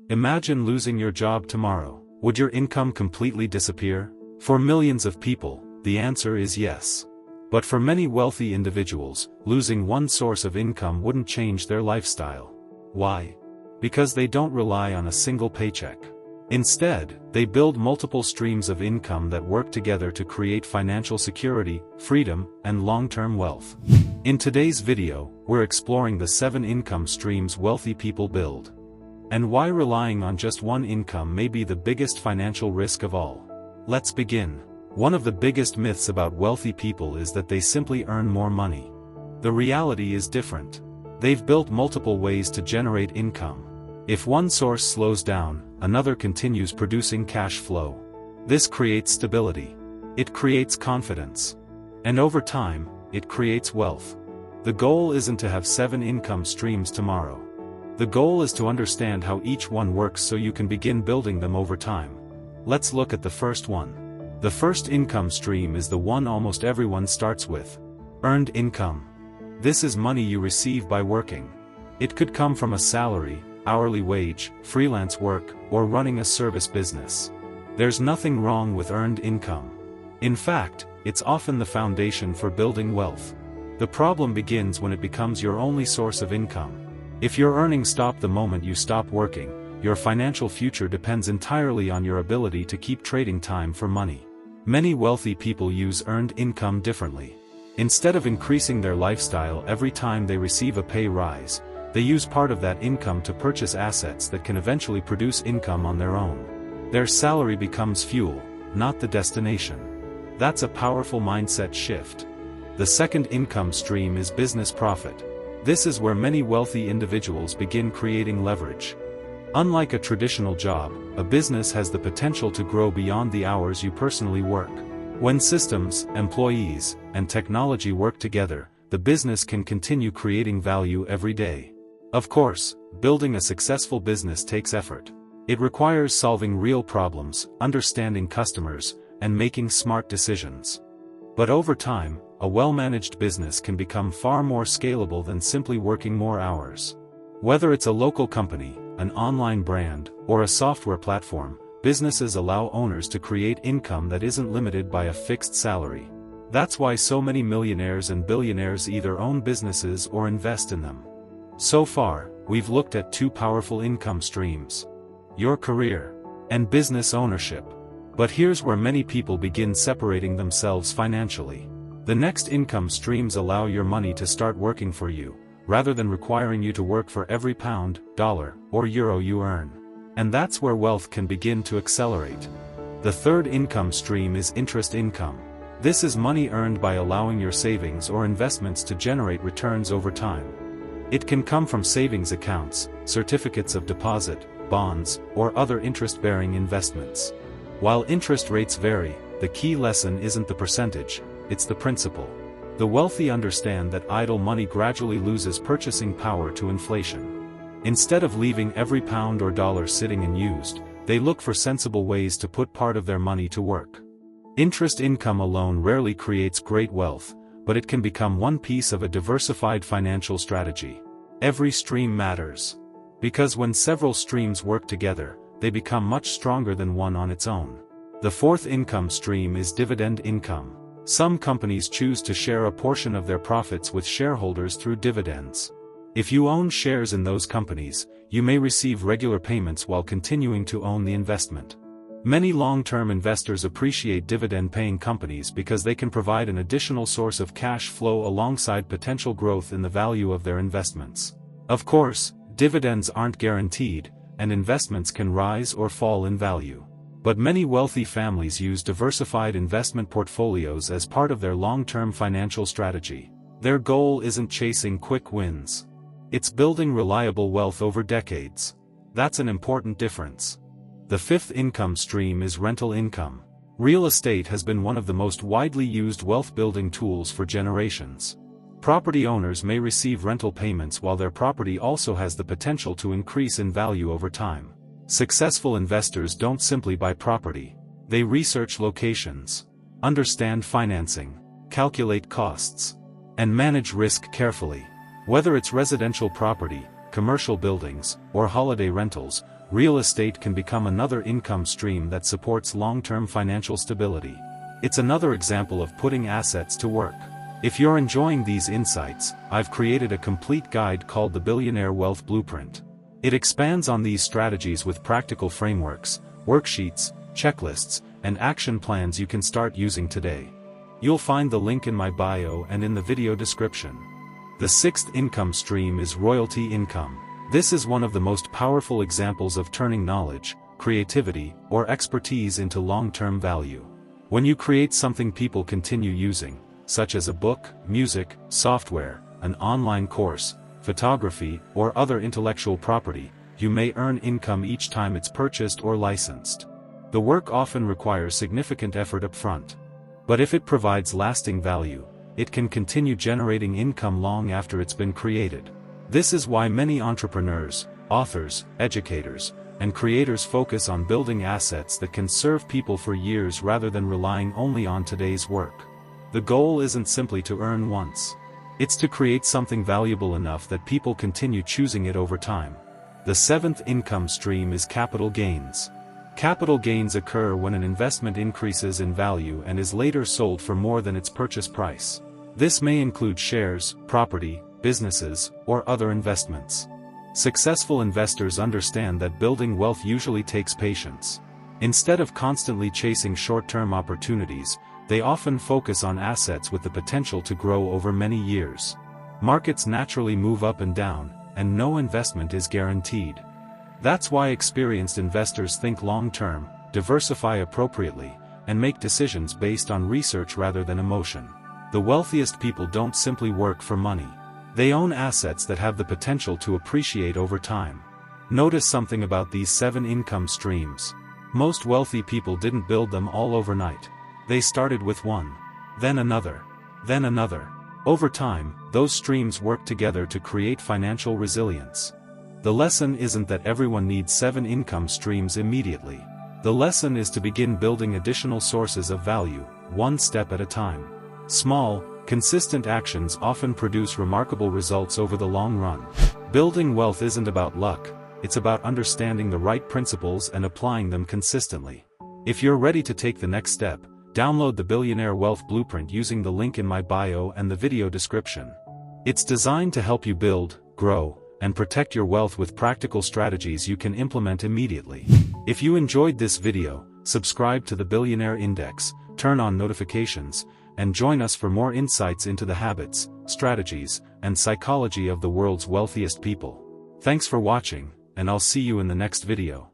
Imagine losing your job tomorrow. Would your income completely disappear? For millions of people, the answer is yes. But for many wealthy individuals, losing one source of income wouldn't change their lifestyle. Why? Because they don't rely on a single paycheck. Instead, they build multiple streams of income that work together to create financial security, freedom, and long-term wealth. In today's video, we're exploring the 7 income streams wealthy people build, and why relying on just one income may be the biggest financial risk of all. Let's begin. One of the biggest myths about wealthy people is that they simply earn more money. The reality is different. They've built multiple ways to generate income. If one source slows down, another continues producing cash flow. This creates stability. It creates confidence. And over time, it creates wealth. The goal isn't to have 7 income streams tomorrow. The goal is to understand how each one works so you can begin building them over time. Let's look at the first one. The first income stream is the one almost everyone starts with: earned income. This is money you receive by working. It could come from a salary, hourly wage, freelance work, or running a service business. There's nothing wrong with earned income. In fact, it's often the foundation for building wealth. The problem begins when it becomes your only source of income. If your earnings stop the moment you stop working, your financial future depends entirely on your ability to keep trading time for money. Many wealthy people use earned income differently. Instead of increasing their lifestyle every time they receive a pay rise, they use part of that income to purchase assets that can eventually produce income on their own. Their salary becomes fuel, not the destination. That's a powerful mindset shift. The second income stream is business profit. This is where many wealthy individuals begin creating leverage. Unlike a traditional job, a business has the potential to grow beyond the hours you personally work. When systems, employees, and technology work together, the business can continue creating value every day. Of course, building a successful business takes effort. It requires solving real problems, understanding customers, and making smart decisions. But over time, a well-managed business can become far more scalable than simply working more hours. Whether it's a local company, an online brand, or a software platform, businesses allow owners to create income that isn't limited by a fixed salary. That's why so many millionaires and billionaires either own businesses or invest in them. So far, we've looked at 2 powerful income streams: your career and business ownership. But here's where many people begin separating themselves financially. The next income streams allow your money to start working for you, rather than requiring you to work for every pound, dollar, or euro you earn. And that's where wealth can begin to accelerate. The third income stream is interest income. This is money earned by allowing your savings or investments to generate returns over time. It can come from savings accounts, certificates of deposit, bonds, or other interest-bearing investments. While interest rates vary, the key lesson isn't the percentage, it's the principle. The wealthy understand that idle money gradually loses purchasing power to inflation. Instead of leaving every pound or dollar sitting unused, they look for sensible ways to put part of their money to work. Interest income alone rarely creates great wealth, but it can become one piece of a diversified financial strategy. Every stream matters. Because when several streams work together, they become much stronger than one on its own. The fourth income stream is dividend income. Some companies choose to share a portion of their profits with shareholders through dividends. If you own shares in those companies, you may receive regular payments while continuing to own the investment. Many long-term investors appreciate dividend-paying companies because they can provide an additional source of cash flow alongside potential growth in the value of their investments. Of course, dividends aren't guaranteed, and investments can rise or fall in value. But many wealthy families use diversified investment portfolios as part of their long-term financial strategy. Their goal isn't chasing quick wins. It's building reliable wealth over decades. That's an important difference. The fifth income stream is rental income. Real estate has been one of the most widely used wealth-building tools for generations. Property owners may receive rental payments while their property also has the potential to increase in value over time. Successful investors don't simply buy property. They research locations, understand financing, calculate costs, and manage risk carefully. Whether it's residential property, commercial buildings, or holiday rentals, real estate can become another income stream that supports long-term financial stability. It's another example of putting assets to work. If you're enjoying these insights, I've created a complete guide called the Billionaire Wealth Blueprint. It expands on these strategies with practical frameworks, worksheets, checklists, and action plans you can start using today. You'll find the link in my bio and in the video description. The sixth income stream is royalty income. This is one of the most powerful examples of turning knowledge, creativity, or expertise into long-term value. When you create something people continue using, such as a book, music, software, an online course, photography, or other intellectual property, you may earn income each time it's purchased or licensed. The work often requires significant effort up front. But if it provides lasting value, it can continue generating income long after it's been created. This is why many entrepreneurs, authors, educators, and creators focus on building assets that can serve people for years rather than relying only on today's work. The goal isn't simply to earn once. It's to create something valuable enough that people continue choosing it over time. The seventh income stream is capital gains. Capital gains occur when an investment increases in value and is later sold for more than its purchase price. This may include shares, property, businesses, or other investments. Successful investors understand that building wealth usually takes patience. Instead of constantly chasing short-term opportunities, they often focus on assets with the potential to grow over many years. Markets naturally move up and down, and no investment is guaranteed. That's why experienced investors think long-term, diversify appropriately, and make decisions based on research rather than emotion. The wealthiest people don't simply work for money. They own assets that have the potential to appreciate over time. Notice something about these 7 income streams. Most wealthy people didn't build them all overnight. They started with one, then another, then another. Over time, those streams work together to create financial resilience. The lesson isn't that everyone needs 7 income streams immediately. The lesson is to begin building additional sources of value, one step at a time. Small, consistent actions often produce remarkable results over the long run. Building wealth isn't about luck, it's about understanding the right principles and applying them consistently. If you're ready to take the next step, download the Billionaire Wealth Blueprint using the link in my bio and the video description. It's designed to help you build, grow, and protect your wealth with practical strategies you can implement immediately. If you enjoyed this video, subscribe to the Billionaire Index, turn on notifications, and join us for more insights into the habits, strategies, and psychology of the world's wealthiest people. Thanks for watching, and I'll see you in the next video.